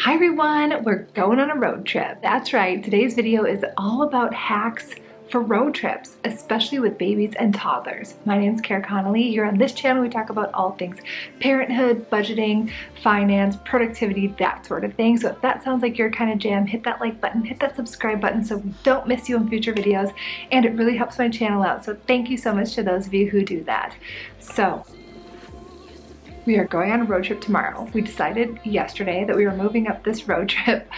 Hi everyone, we're going on a road trip. That's right, today's video is all about hacks for road trips, especially with babies and toddlers. My name is Connelly. Here on this channel, we talk about all things parenthood, budgeting, finance, productivity, that sort of thing. So if that sounds like your kind of jam, hit that like button, hit that subscribe button so we don't miss you in future videos. And it really helps my channel out. So thank you so much to those of you who do that. So we are going on a road trip tomorrow. We decided yesterday that we were moving up this road trip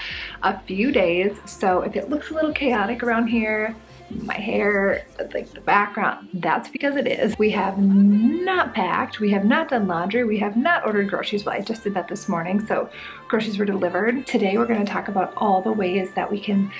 a few days. So if it looks a little chaotic around here, my hair, like the background, that's because it is. We have not packed, we have not done laundry, we have not ordered groceries. Well, I just did that this morning, so groceries were delivered. Today we're going to talk about all the ways that we can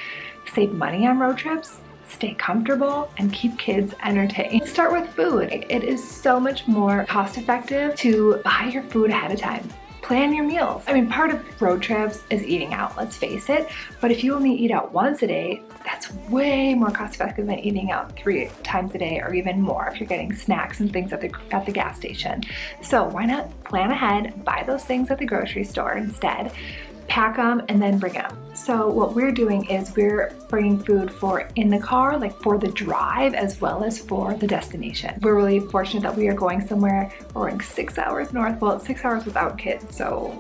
save money on road trips, stay comfortable, and keep kids entertained. Let's start with food. It is so much more cost effective to buy your food ahead of time. Plan your meals. I mean, part of road trips is eating out, let's face it, but if you only eat out once a day, that's way more cost effective than eating out 3 times a day or even more if you're getting snacks and things at the gas station. So why not plan ahead, buy those things at the grocery store instead, pack them, and then bring them. So what we're doing is we're bringing food for in the car, like for the drive as well as for the destination. We're really fortunate that we are going somewhere. We're going 6 hours north. Well, it's 6 hours without kids. So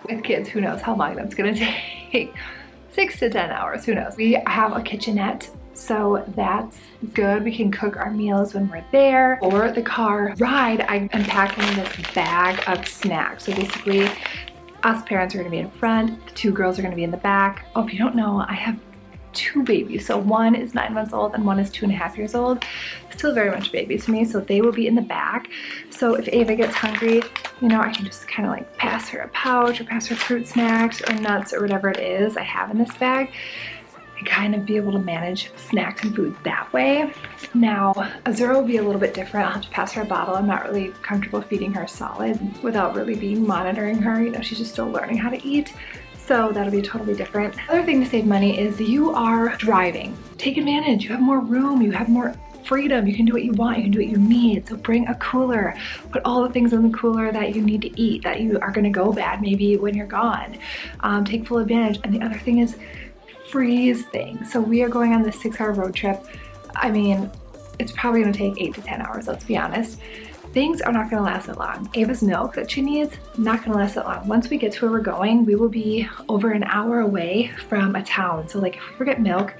with kids, who knows how long that's gonna take. 6 to 10 hours, who knows. We have a kitchenette, so that's good. We can cook our meals when we're there. Or the car ride, I am packing this bag of snacks. So basically, us parents are gonna be in front, the 2 girls are gonna be in the back. Oh, if you don't know, I have 2 babies. So one is 9 months old and one is 2.5 years old. Still very much babies to me, so they will be in the back. So if Ava gets hungry, you know, I can just kind of like pass her a pouch or pass her fruit snacks or nuts or whatever it is I have in this bag. And kind of be able to manage snacks and food that way. Now, Azura will be a little bit different. I'll have to pass her a bottle. I'm not really comfortable feeding her solid without really being monitoring her. You know, she's just still learning how to eat. So that'll be totally different. Another thing to save money is you are driving. Take advantage. You have more room. You have more freedom. You can do what you want. You can do what you need. So bring a cooler. Put all the things in the cooler that you need to eat, that you are going to go bad maybe when you're gone. Take full advantage. And the other thing is freeze things. So we are going on this 6-hour road trip. I mean, it's probably going to take 8 to 10 hours, let's be honest. Things are not going to last that long. Ava's milk that she needs, not going to last that long. Once we get to where we're going, we will be over an hour away from a town. So like if we forget milk,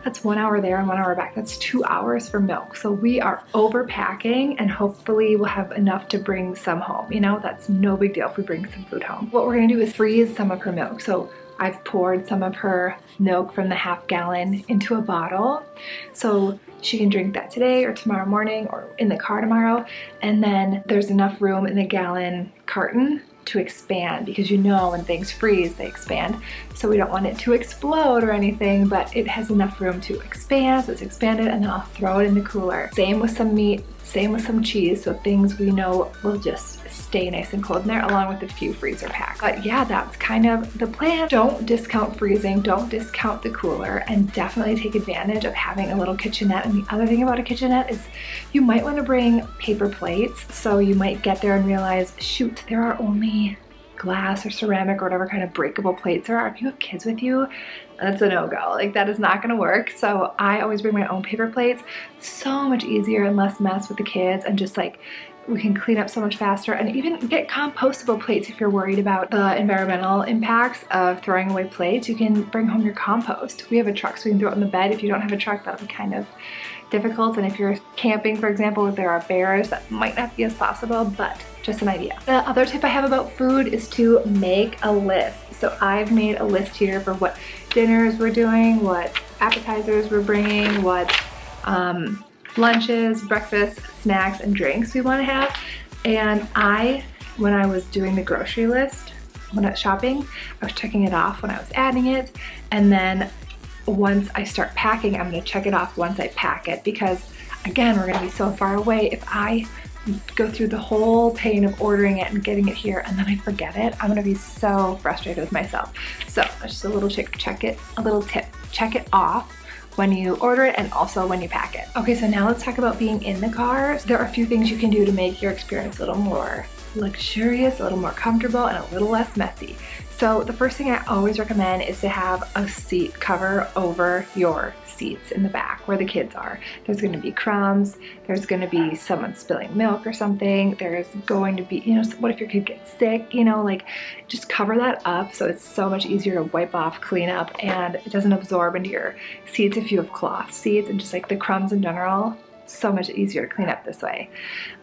that's 1 hour there and 1 hour back. That's 2 hours for milk. So we are overpacking and hopefully we'll have enough to bring some home. You know, that's no big deal if we bring some food home. What we're going to do is freeze some of her milk. So I've poured some of her milk from the ½ gallon into a bottle. So she can drink that today or tomorrow morning or in the car tomorrow. And then there's enough room in the gallon carton to expand, because you know when things freeze, they expand. So we don't want it to explode or anything, but it has enough room to expand, so it's expanded, and then I'll throw it in the cooler. Same with some meat, same with some cheese, so things we know will just stay nice and cold in there, along with a few freezer packs. But yeah, that's kind of the plan. Don't discount freezing, don't discount the cooler, and definitely take advantage of having a little kitchenette. And the other thing about a kitchenette is you might want to bring paper plates. So you might get there and realize, shoot, there are only glass or ceramic or whatever kind of breakable plates there are. If you have kids with you, that's a no-go. Like, that is not going to work. So I always bring my own paper plates. So much easier and less mess with the kids, and just like we can clean up so much faster, and even get compostable plates if you're worried about the environmental impacts of throwing away plates. You can bring home your compost. We have a truck, so we can throw it in the bed. If you don't have a truck, that'll be kind of difficult. And if you're camping, for example, if there are bears, that might not be as possible, but just an idea. The other tip I have about food is to make a list. So I've made a list here for what dinners we're doing, what appetizers we're bringing, what lunches, breakfast, snacks, and drinks we want to have. And when I was doing the grocery list, when I was shopping, I was checking it off when I was adding it. And then once I start packing, I'm going to check it off once I pack it, because again, we're going to be so far away. If I go through the whole pain of ordering it and getting it here and then I forget it, I'm going to be so frustrated with myself. So that's just a little tip. Check it off when you order it and also when you pack it. Okay, so now let's talk about being in the car. There are a few things you can do to make your experience a little more luxurious, a little more comfortable, and a little less messy. So the first thing I always recommend is to have a seat cover over your seats in the back where the kids are. There's going to be crumbs, there's going to be someone spilling milk or something, there's going to be, you know, what if your kid gets sick, you know, like just cover that up so it's so much easier to wipe off, clean up, and it doesn't absorb into your seats if you have cloth seats, and just like the crumbs in general, so much easier to clean up this way.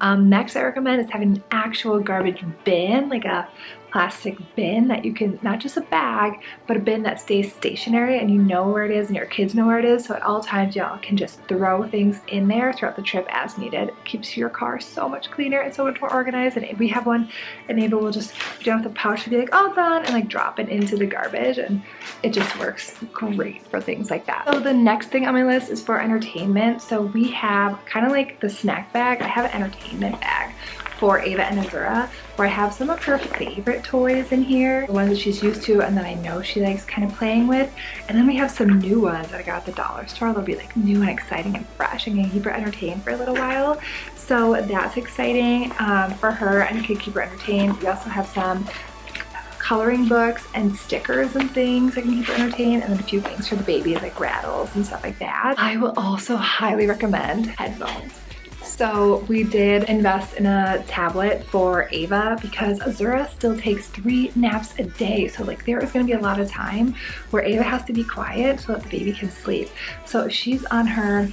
Next I recommend is having an actual garbage bin, like a plastic bin that you can, not just a bag, but a bin that stays stationary and you know where it is and your kids know where it is, so at all times y'all can just throw things in there throughout the trip as needed. It keeps your car so much cleaner and so much more organized. And if we have one, and Ava will just put down with the pouch and be like, all done, and like drop it into the garbage, and it just works great for things like that. So the next thing on my list is for entertainment. So we have kind of like the snack bag. I have an entertainment bag for Ava and Azura, where I have some of her favorite toys in here, the ones that she's used to and that I know she likes kind of playing with. And then we have some new ones that I got at the dollar store. They'll be like new and exciting and fresh and can keep her entertained for a little while. So that's exciting for her and can keep her entertained. We also have some coloring books and stickers and things that can keep her entertained, and then a few things for the baby like rattles and stuff like that. I will also highly recommend headphones. So we did invest in a tablet for Ava because Azura still takes 3 naps a day. So like there is going to be a lot of time where Ava has to be quiet so that the baby can sleep. So if she's on her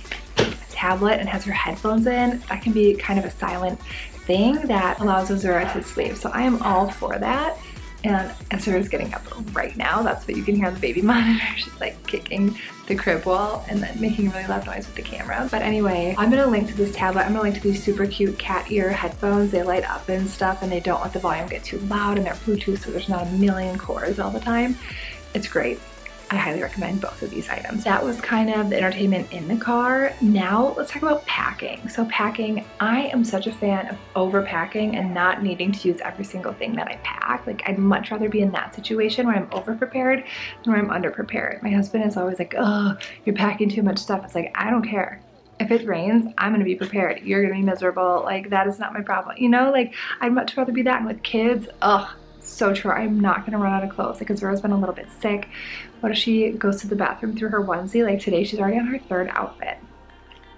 tablet and has her headphones in, that can be kind of a silent thing that allows Azura to sleep. So I am all for that. And Azura's getting up right now. That's what you can hear on the baby monitor. She's like kicking the crib wall and then making a really loud noise with the camera. But anyway, I'm gonna link to this tablet. I'm gonna link to these super cute cat ear headphones. They light up and stuff, and they don't let the volume get too loud, and they're Bluetooth, so there's not a million cords all the time. It's great. I highly recommend both of these items. That was kind of the entertainment in the car. Now let's talk about packing. So packing, I am such a fan of overpacking and not needing to use every single thing that I pack. Like I'd much rather be in that situation where I'm over-prepared than where I'm under-prepared. My husband is always like, oh, you're packing too much stuff. It's like, I don't care. If it rains, I'm gonna be prepared. You're gonna be miserable. Like that is not my problem. You know, like I'd much rather be that. And with kids, ugh, so true. I'm not gonna run out of clothes. Like Azura's been a little bit sick. What if she goes to the bathroom through her onesie? Like today, she's already on her 3rd outfit.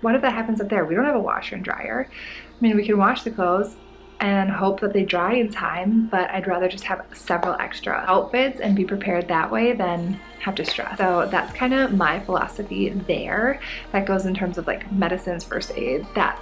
What if that happens up there? We don't have a washer and dryer. I mean, we can wash the clothes and hope that they dry in time, but I'd rather just have several extra outfits and be prepared that way than have to stress. So that's kind of my philosophy there. That goes in terms of like medicines, first aid, that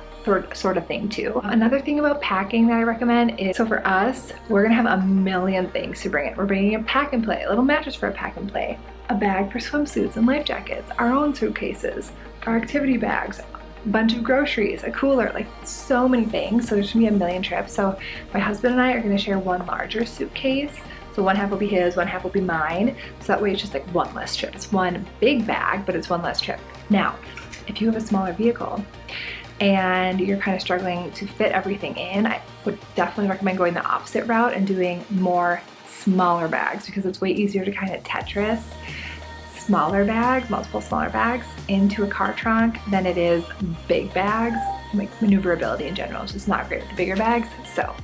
sort of thing too. Another thing about packing that I recommend is, so for us, we're gonna have a million things to bring in. We're bringing a pack and play, a little mattress for a pack and play, a bag for swimsuits and life jackets, our own suitcases, our activity bags, a bunch of groceries, a cooler, like so many things. So there's gonna be a million trips. So my husband and I are gonna share one larger suitcase. So one half will be his, one half will be mine. So that way it's just like one less trip. It's one big bag, but it's one less trip. Now, if you have a smaller vehicle and you're kind of struggling to fit everything in, I would definitely recommend going the opposite route and doing more smaller bags, because it's way easier to kind of Tetris smaller bags, multiple smaller bags into a car trunk than it is big bags. Like maneuverability in general is just not great with the bigger bags. So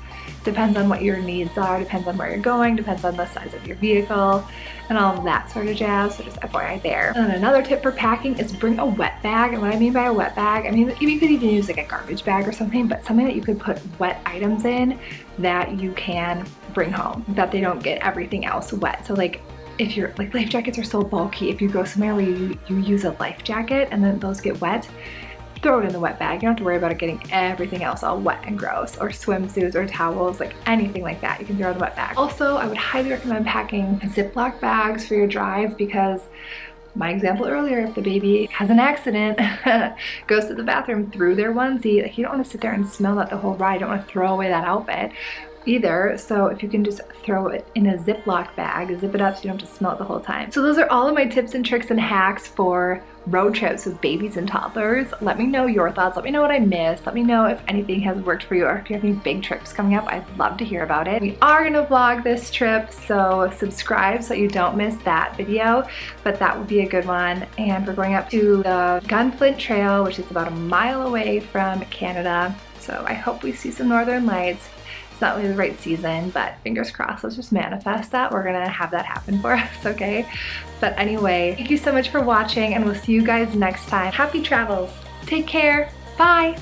depends on what your needs are, depends on where you're going, depends on the size of your vehicle and all of that sort of jazz. So just FYI there. And then another tip for packing is bring a wet bag. And what I mean by a wet bag, I mean you could even use like a garbage bag or something, but something that you could put wet items in that you can bring home, that they don't get everything else wet. So like if you're like, life jackets are so bulky, if you go somewhere where you use a life jacket and then those get wet, throw it in the wet bag. You don't have to worry about it getting everything else all wet and gross, or swimsuits or towels, like anything like that, you can throw in the wet bag. Also, I would highly recommend packing Ziploc bags for your drive, because my example earlier, if the baby has an accident, goes to the bathroom through their onesie, like you don't want to sit there and smell that the whole ride. You don't want to throw away that outfit either. So if you can just throw it in a Ziploc bag, zip it up so you don't have to smell it the whole time. So those are all of my tips and tricks and hacks for road trips with babies and toddlers. Let me know your thoughts. Let me know what I missed. Let me know if anything has worked for you, or if you have any big trips coming up. I'd love to hear about it. We are gonna vlog this trip, so subscribe so you don't miss that video, but that would be a good one. And we're going up to the Gunflint Trail, which is about a mile away from Canada. So I hope we see some northern lights. It's not really the right season, but fingers crossed, let's just manifest that. We're gonna have that happen for us, okay? But anyway, thank you so much for watching, and we'll see you guys next time. Happy travels. Take care. Bye.